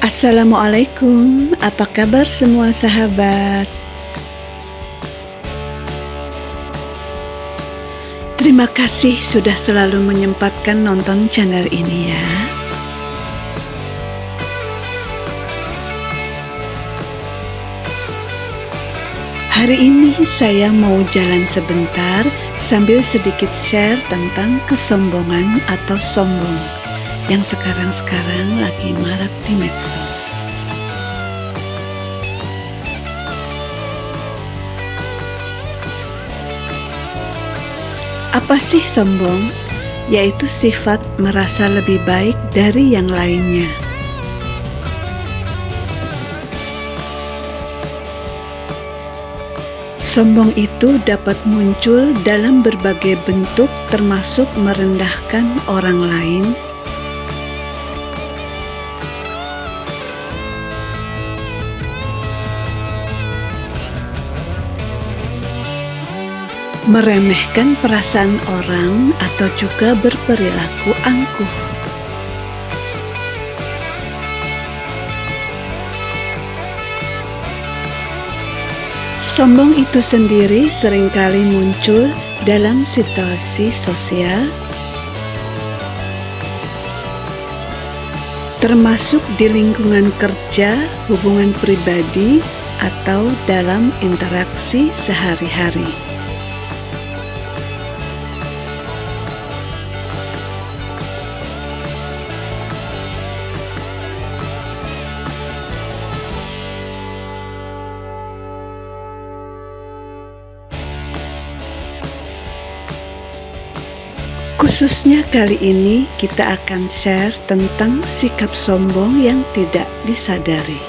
Assalamualaikum, apa kabar semua sahabat? Terima kasih sudah selalu menyempatkan nonton channel ini ya. Hari ini saya mau jalan sebentar sambil sedikit share tentang kesombongan atau sombong yang sekarang lagi marak di medsos. Apa sih sombong? Yaitu sifat merasa lebih baik dari yang lainnya. Sombong itu dapat muncul dalam berbagai bentuk, termasuk merendahkan orang lain, meremehkan perasaan orang, atau juga berperilaku angkuh. Sombong itu sendiri seringkali muncul dalam situasi sosial, termasuk di lingkungan kerja, hubungan pribadi, atau dalam interaksi sehari-hari. Khususnya kali ini kita akan share tentang sikap sombong yang tidak disadari.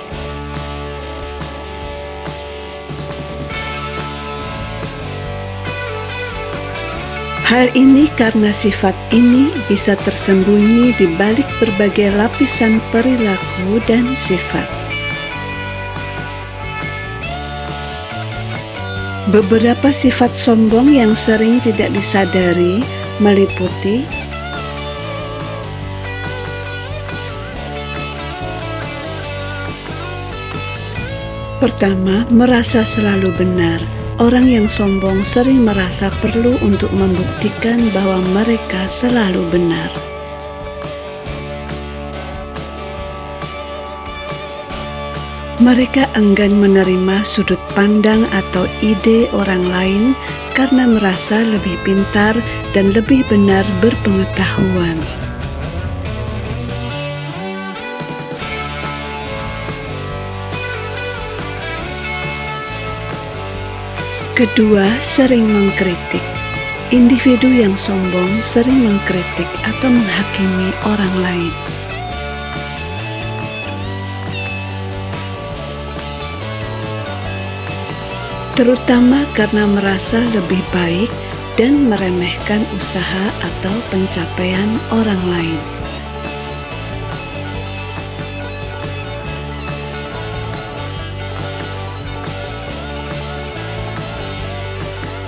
Hal ini karena sifat ini bisa tersembunyi di balik berbagai lapisan perilaku dan sifat. Beberapa sifat sombong yang sering tidak disadari meliputi pertama, merasa selalu benar. Orang yang sombong sering merasa perlu untuk membuktikan bahwa mereka selalu benar. Mereka enggan menerima sudut pandang atau ide orang lain karena merasa lebih pintar dan lebih benar berpengetahuan. Kedua, sering mengkritik. Individu yang sombong sering mengkritik atau menghakimi orang lain. Terutama karena merasa lebih baik dan meremehkan usaha atau pencapaian orang lain.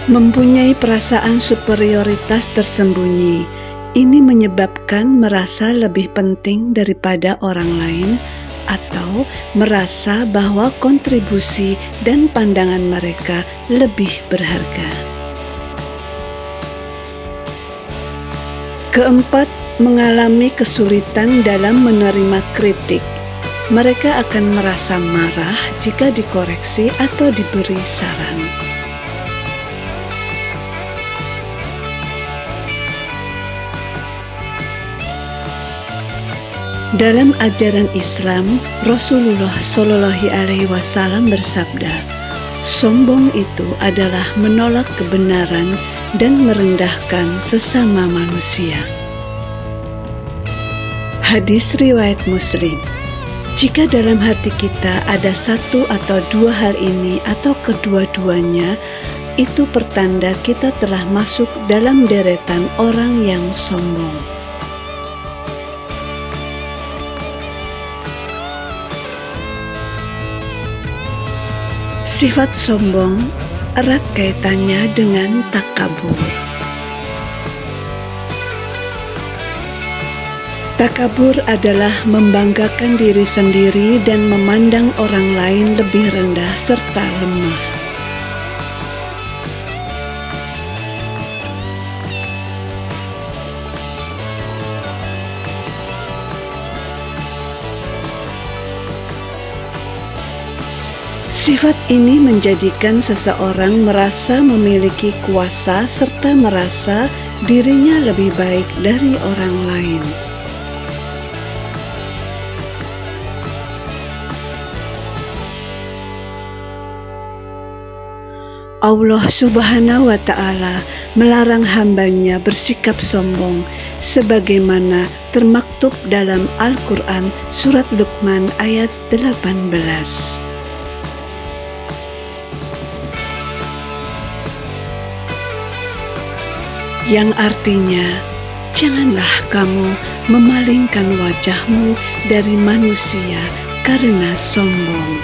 Mempunyai perasaan superioritas tersembunyi. Ini menyebabkan merasa lebih penting daripada orang lain, atau merasa bahwa kontribusi dan pandangan mereka lebih berharga. Keempat, mengalami kesulitan dalam menerima kritik. Mereka akan merasa marah jika dikoreksi atau diberi saran. Dalam ajaran Islam, Rasulullah Shallallahu Alaihi Wasallam bersabda, sombong itu adalah menolak kebenaran dan merendahkan sesama manusia. Hadis riwayat Muslim. Jika dalam hati kita ada satu atau dua hal ini atau kedua-duanya, itu pertanda kita telah masuk dalam deretan orang yang sombong. Sifat sombong erat kaitannya dengan takabur. Takabur adalah membanggakan diri sendiri dan memandang orang lain lebih rendah serta lemah. Sifat ini menjadikan seseorang merasa memiliki kuasa serta merasa dirinya lebih baik dari orang lain. Allah Subhanahu wa Ta'ala melarang hambanya bersikap sombong sebagaimana termaktub dalam Al-Quran Surat Luqman ayat 18. Yang artinya, janganlah kamu memalingkan wajahmu dari manusia karena sombong.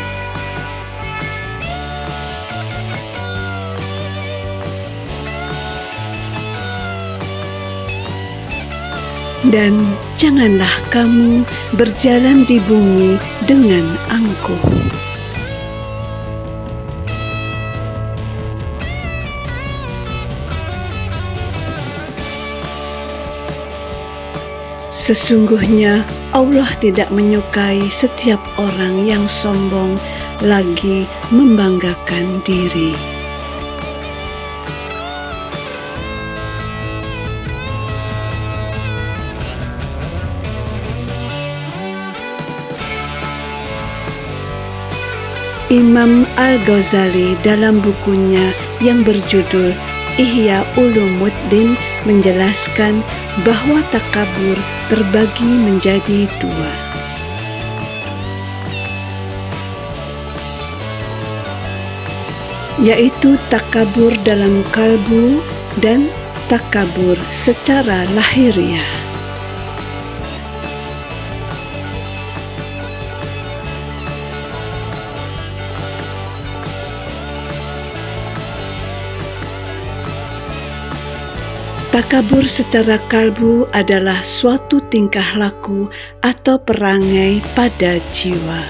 Dan janganlah kamu berjalan di bumi dengan angkuh. Sesungguhnya Allah tidak menyukai setiap orang yang sombong lagi membanggakan diri. Imam Al-Ghazali dalam bukunya yang berjudul Ihya Ulumuddin menjelaskan bahwa takabur terbagi menjadi dua, yaitu takabur dalam kalbu dan takabur secara lahiriah. Takabur secara kalbu adalah suatu tingkah laku atau perangai pada jiwa.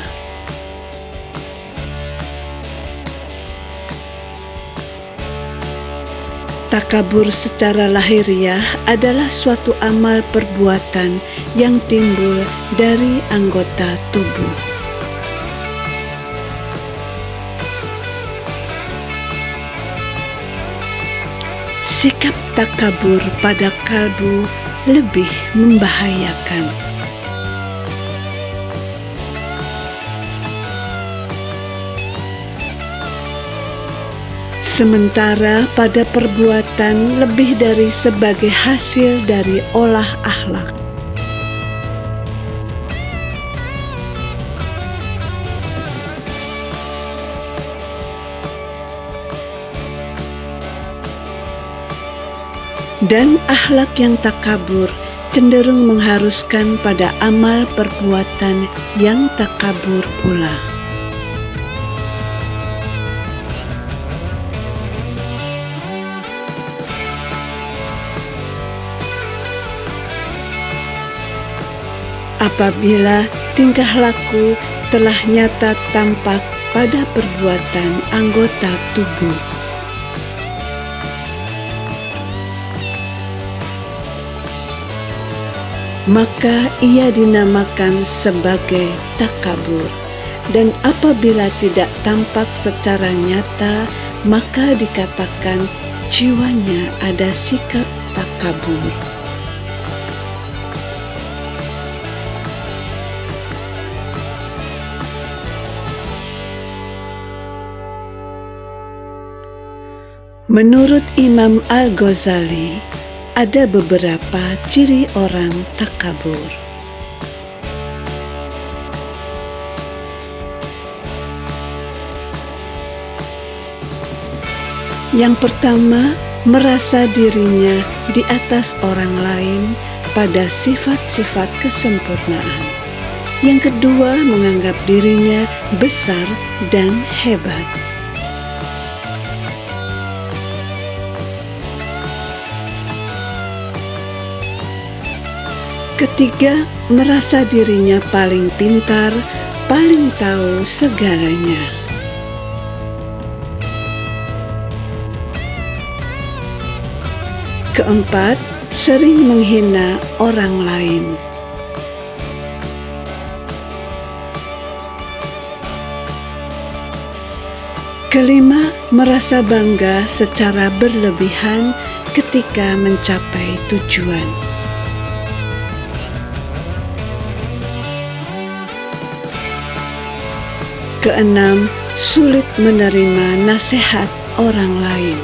Takabur secara lahiriah adalah suatu amal perbuatan yang timbul dari anggota tubuh. Sikap takabur pada kalbu lebih membahayakan. Sementara pada perbuatan lebih dari sebagai hasil dari olah akhlak. Dan akhlak yang takabur cenderung mengharuskan pada amal perbuatan yang takabur pula. Apabila tingkah laku telah nyata tampak pada perbuatan anggota tubuh, maka ia dinamakan sebagai takabur. Dan apabila tidak tampak secara nyata, maka dikatakan jiwanya ada sikap takabur. Menurut Imam Al-Ghazali, ada beberapa ciri orang takabur. Yang pertama, merasa dirinya di atas orang lain pada sifat-sifat kesempurnaan. Yang kedua, menganggap dirinya besar dan hebat. Ketiga, merasa dirinya paling pintar, paling tahu segalanya. Keempat, sering menghina orang lain. Kelima, merasa bangga secara berlebihan ketika mencapai tujuan. Keenam, sulit menerima nasihat orang lain.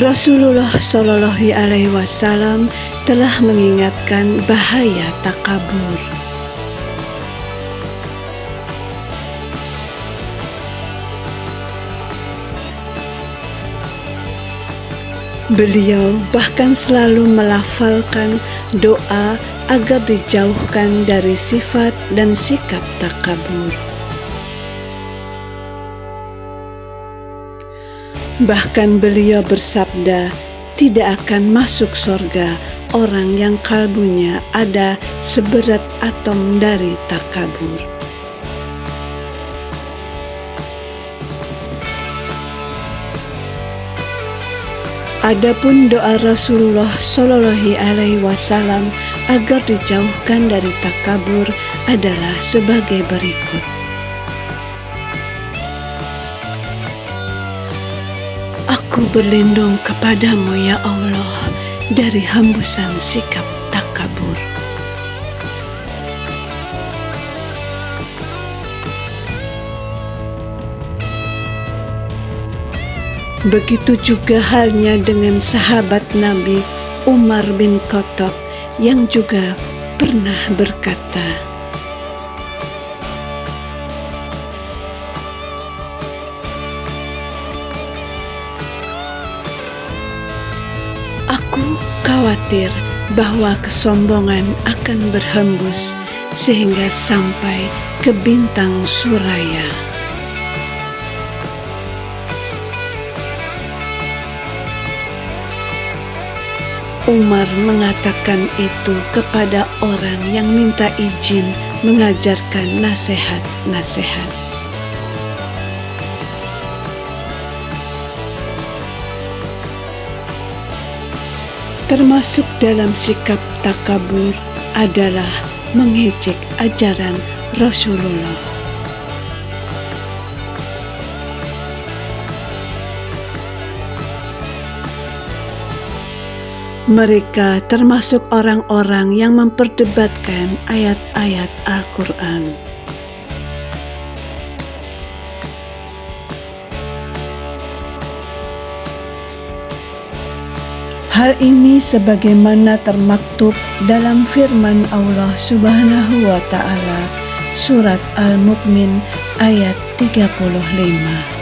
Rasulullah Shallallahu Alaihi Wasallam telah mengingatkan bahaya takabur. Beliau bahkan selalu melafalkan doa agar dijauhkan dari sifat dan sikap takabur. Bahkan beliau bersabda, tidak akan masuk surga orang yang kalbunya ada seberat atom dari takabur. Adapun doa Rasulullah Shallallahu Alaihi Wasallam agar dijauhkan dari takabur adalah sebagai berikut. Aku berlindung kepadamu ya Allah dari hembusan sikap takabur. Begitu juga halnya dengan sahabat Nabi Umar bin Khattab yang juga pernah berkata, "Aku khawatir bahwa kesombongan akan berhembus sehingga sampai ke bintang suraya." Umar mengatakan itu kepada orang yang minta izin mengajarkan nasihat-nasihat. Termasuk dalam sikap takabur adalah mengejek ajaran Rasulullah. Mereka termasuk orang-orang yang memperdebatkan ayat-ayat Al-Quran. Hal ini sebagaimana termaktub dalam firman Allah Subhanahu wa Ta'ala, Surat Al-Mu'min ayat 35.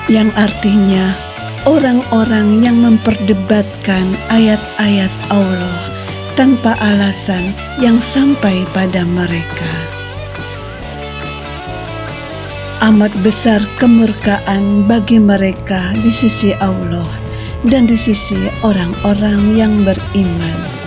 Yang artinya orang-orang yang memperdebatkan ayat-ayat Allah tanpa alasan yang sampai pada mereka. Amat besar kemurkaan bagi mereka di sisi Allah dan di sisi orang-orang yang beriman.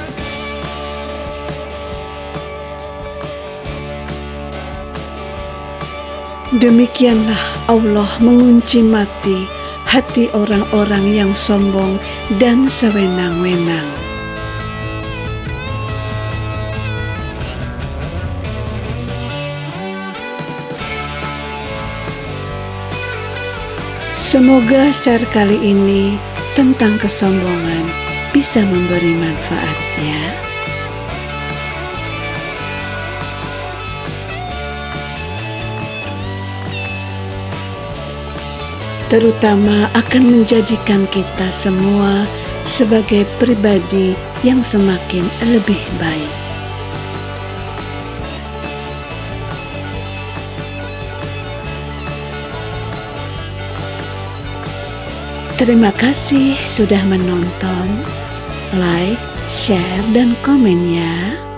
Demikianlah Allah mengunci mati hati orang-orang yang sombong dan sewenang-wenang. Semoga share kali ini tentang kesombongan bisa memberi manfaat ya. Terutama akan menjadikan kita semua sebagai pribadi yang semakin lebih baik. Terima kasih sudah menonton, like, share, dan komen ya.